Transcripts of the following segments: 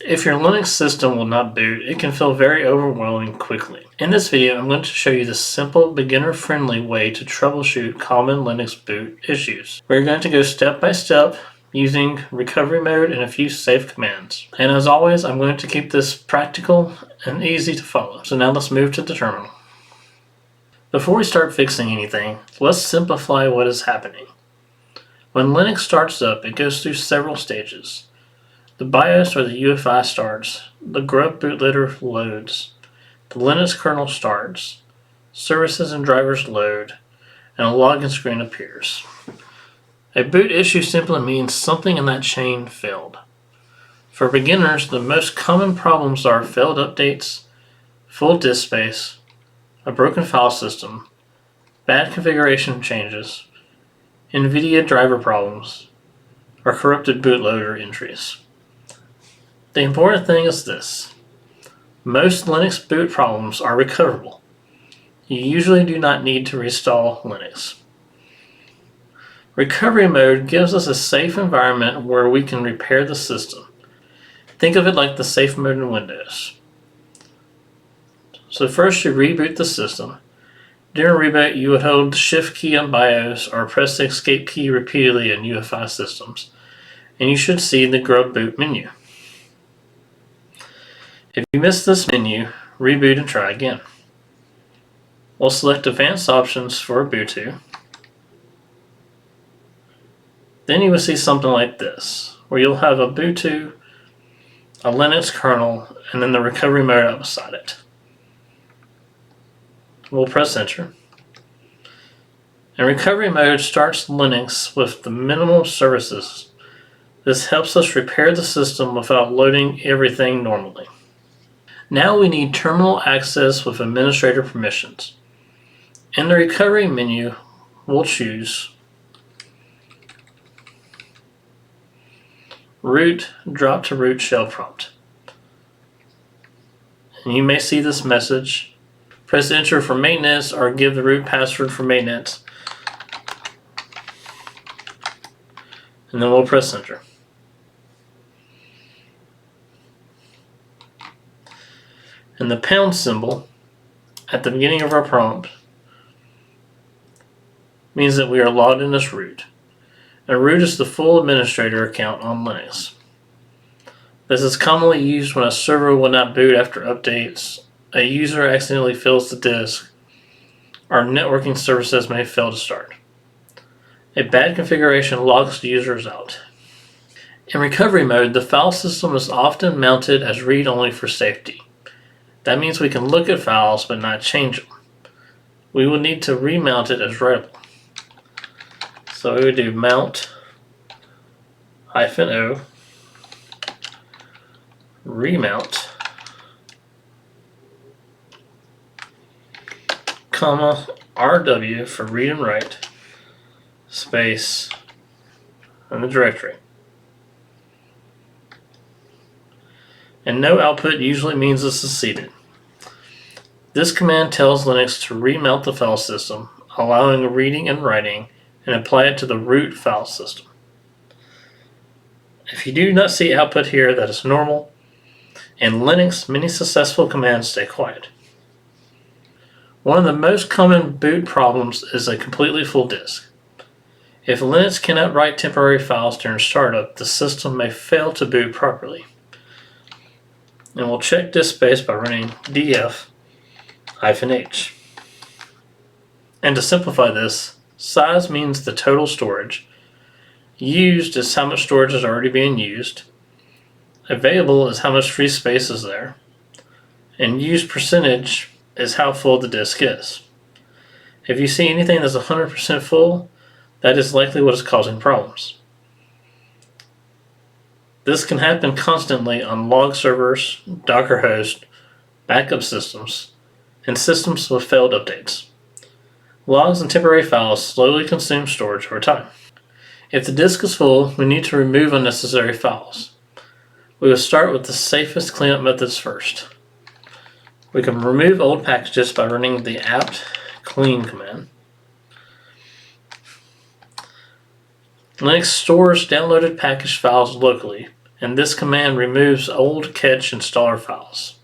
If your Linux system will not boot, it can feel very overwhelming quickly. In this video, I'm going to show you the simple, beginner-friendly way to troubleshoot common Linux boot issues. We're going to go step by step using recovery mode and a few safe commands. And as always, I'm going to keep this practical and easy to follow. So now let's move to the terminal. Before we start fixing anything, let's simplify what is happening. When Linux starts up, it goes through several stages. The BIOS or the UEFI starts, the grub bootloader loads, the Linux kernel starts, services and drivers load, and a login screen appears. A boot issue simply means something in that chain failed. For beginners, the most common problems are failed updates, full disk space, a broken file system, bad configuration changes, NVIDIA driver problems, or corrupted bootloader entries. The important thing is this: most Linux boot problems are recoverable. You usually do not need to reinstall Linux. Recovery mode gives us a safe environment where we can repair the system. Think of it like the safe mode in Windows. So first you reboot the system. During reboot, you would hold the Shift key on BIOS or press the Escape key repeatedly in UEFI systems, and you should see the grub boot menu. If you miss this menu, reboot and try again. We'll select Advanced Options for Ubuntu. Then you will see something like this, where you'll have Ubuntu, a Linux kernel, and then the recovery mode up beside it. We'll press Enter. And recovery mode starts Linux with the minimum services. This helps us repair the system without loading everything normally. Now we need terminal access with administrator permissions. In the recovery menu, we'll choose root drop to root shell prompt. And you may see this message. Press enter for maintenance or give the root password for maintenance. And then we'll press enter. And the pound symbol at the beginning of our prompt means that we are logged in as root. And root is the full administrator account on Linux. This is commonly used when a server will not boot after updates, a user accidentally fills the disk, or networking services may fail to start. A bad configuration logs the users out. In recovery mode, the file system is often mounted as read-only for safety. That means we can look at files but not change them. We will need to remount it as writable. So we would do mount -o remount RW for read and write space and the directory. And no output usually means this is seeded. This command tells Linux to remount the file system, allowing reading and writing, and apply it to the root file system. If you do not see output here, that is normal. In Linux, many successful commands stay quiet. One of the most common boot problems is a completely full disk. If Linux cannot write temporary files during startup, the system may fail to boot properly. And we'll check disk space by running df-h. And to simplify this, size means the total storage. Used is how much storage is already being used. Available is how much free space is there. And used percentage is how full the disk is. If you see anything that's 100% full, that is likely what is causing problems. This can happen constantly on log servers, Docker hosts, backup systems, and systems with failed updates. Logs and temporary files slowly consume storage over time. If the disk is full, we need to remove unnecessary files. We will start with the safest cleanup methods first. We can remove old packages by running the apt clean command. Linux stores downloaded package files locally, and this command removes old catch installer files.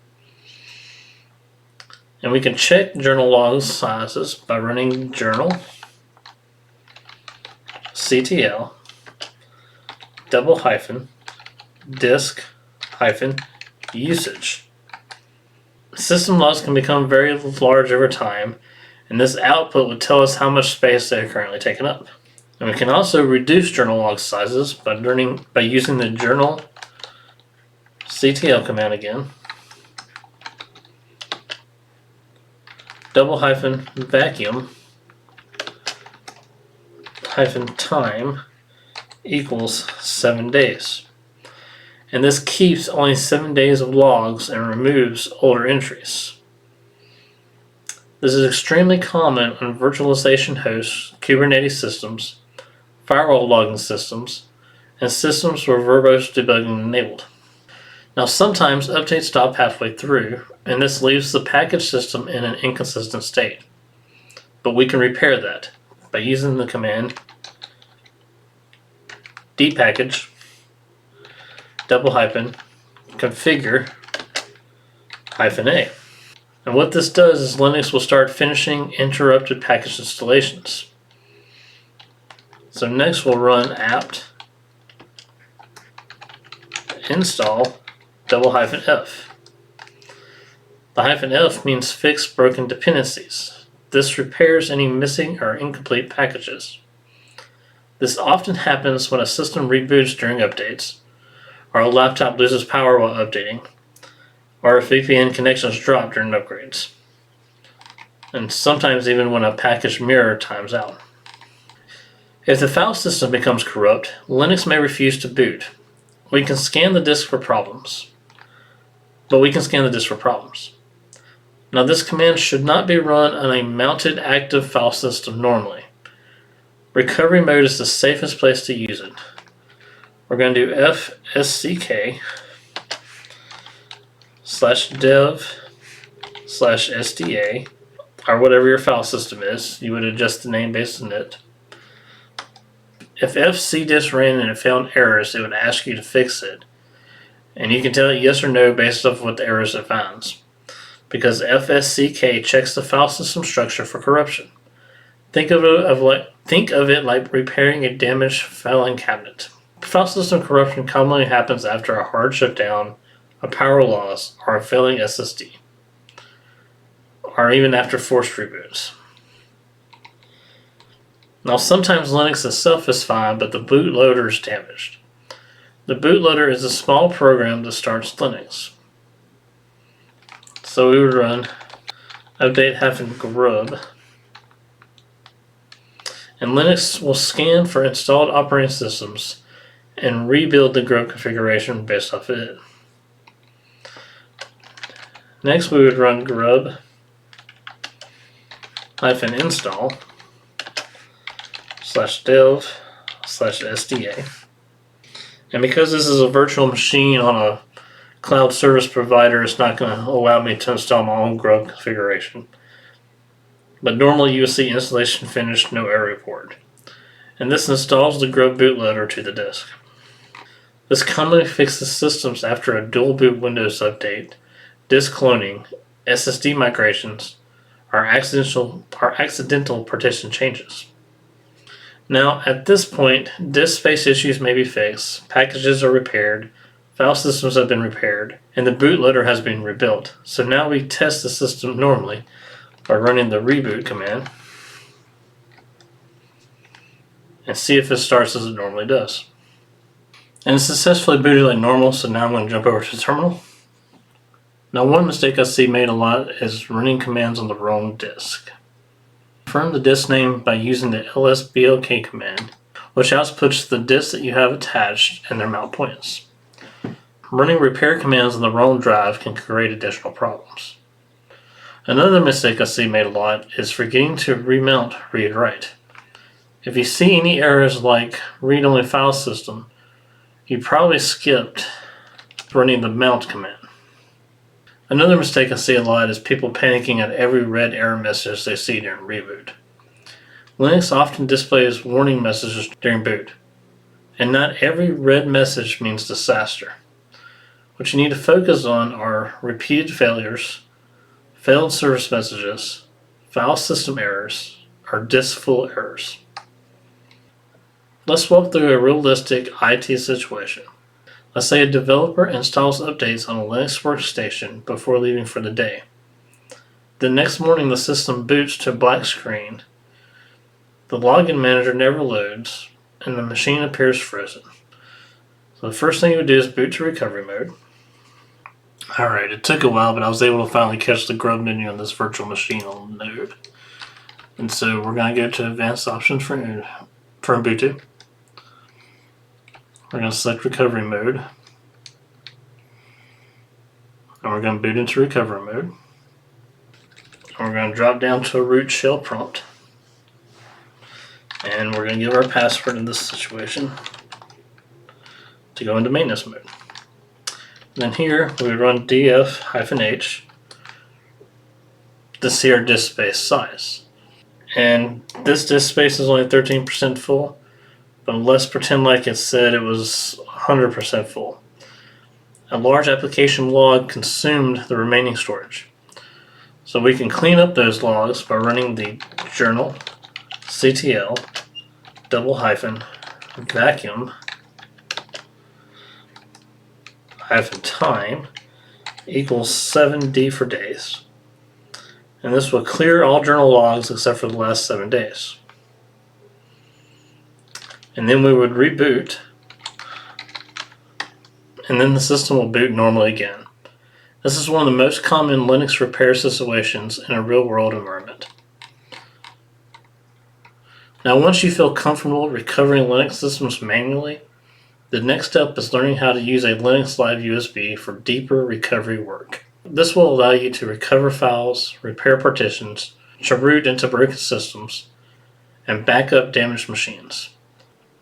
And we can check journal log sizes by running journal ctl double hyphen disk hyphen usage. System logs can become very large over time, and this output would tell us how much space they are currently taking up. And we can also reduce journal log sizes by using the journal ctl command again, double hyphen vacuum hyphen time equals 7 days. And this keeps only 7 days of logs and removes older entries. This is extremely common on virtualization hosts, Kubernetes systems, firewall logging systems, and systems where verbose debugging is enabled. Now sometimes updates stop halfway through, and this leaves the package system in an inconsistent state. But we can repair that by using the command dpackage double hyphen configure hyphen a. And what this does is Linux will start finishing interrupted package installations. So next we'll run apt install double hyphen f. The hyphen f means fix broken dependencies. This repairs any missing or incomplete packages. This often happens when a system reboots during updates, or a laptop loses power while updating, or if VPN connections drop during upgrades, and sometimes even when a package mirror times out. If the file system becomes corrupt, Linux may refuse to boot. We can scan the disk for problems. Now this command should not be run on a mounted active file system normally. Recovery mode is the safest place to use it. We're going to do fsck /dev/sda, or whatever your file system is. You would adjust the name based on it. If fcdisk ran and it found errors, it would ask you to fix it. And you can tell it yes or no based off what the errors it finds. Because fsck checks the file system structure for corruption. Think of it like repairing a damaged filing cabinet. File system corruption commonly happens after a hard shutdown, a power loss, or a failing SSD, or even after forced reboots. Now sometimes Linux itself is fine, but the bootloader is damaged. The bootloader is a small program that starts Linux. So we would run update-grub, and Linux will scan for installed operating systems and rebuild the grub configuration based off of it. Next we would run grub -install /dev/sda. And because this is a virtual machine on a cloud service provider, it's not going to allow me to install my own grub configuration. But normally you will see installation finished, no error report. And this installs the grub bootloader to the disk. This commonly fixes systems after a dual boot Windows update, disk cloning, SSD migrations, or accidental partition changes. Now, at this point, disk space issues may be fixed, packages are repaired, file systems have been repaired, and the bootloader has been rebuilt. So now we test the system normally by running the reboot command and see if it starts as it normally does. And it's successfully booted like normal, so now I'm going to jump over to the terminal. Now one mistake I see made a lot is running commands on the wrong disk. Confirm the disk name by using the lsblk command, which outputs the disk that you have attached and their mount points. Running repair commands on the wrong drive can create additional problems. Another mistake I see made a lot is forgetting to remount read-write. If you see any errors like read-only file system, you probably skipped running the mount command. Another mistake I see a lot is people panicking at every red error message they see during reboot. Linux often displays warning messages during boot. And not every red message means disaster. What you need to focus on are repeated failures, failed service messages, file system errors, or disk full errors. Let's walk through a realistic IT situation. Let's say a developer installs updates on a Linux workstation before leaving for the day. The next morning the system boots to a black screen, the login manager never loads, and the machine appears frozen. So the first thing you would do is boot to recovery mode. Alright, it took a while, but I was able to finally catch the grub menu on this virtual machine on Node. And so we're going to go to advanced options for Ubuntu. We're going to select recovery mode. And we're going to boot into recovery mode. And we're going to drop down to a root shell prompt. And we're going to give our password in this situation to go into maintenance mode. And then here we would run df-h to see our disk space size. And this disk space is only 13% full, but let's pretend like it said it was 100% full. A large application log consumed the remaining storage. So we can clean up those logs by running the journal ctl --vacuum -time equals 7d for days. And this will clear all journal logs except for the last 7 days. And then we would reboot, and then the system will boot normally again. This is one of the most common Linux repair situations in a real-world environment. Now, once you feel comfortable recovering Linux systems manually, the next step is learning how to use a Linux Live USB for deeper recovery work. This will allow you to recover files, repair partitions, to root into broken systems, and back up damaged machines.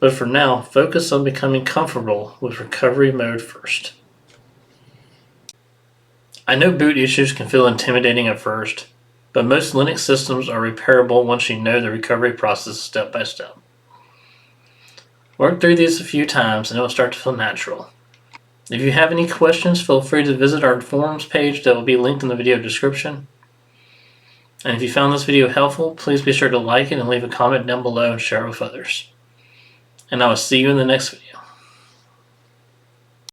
But for now, focus on becoming comfortable with recovery mode first. I know boot issues can feel intimidating at first, but most Linux systems are repairable once you know the recovery process step by step. Work through these a few times and it will start to feel natural. If you have any questions, feel free to visit our forums page that will be linked in the video description. And if you found this video helpful, please be sure to like it and leave a comment down below and share it with others. And I will see you in the next video.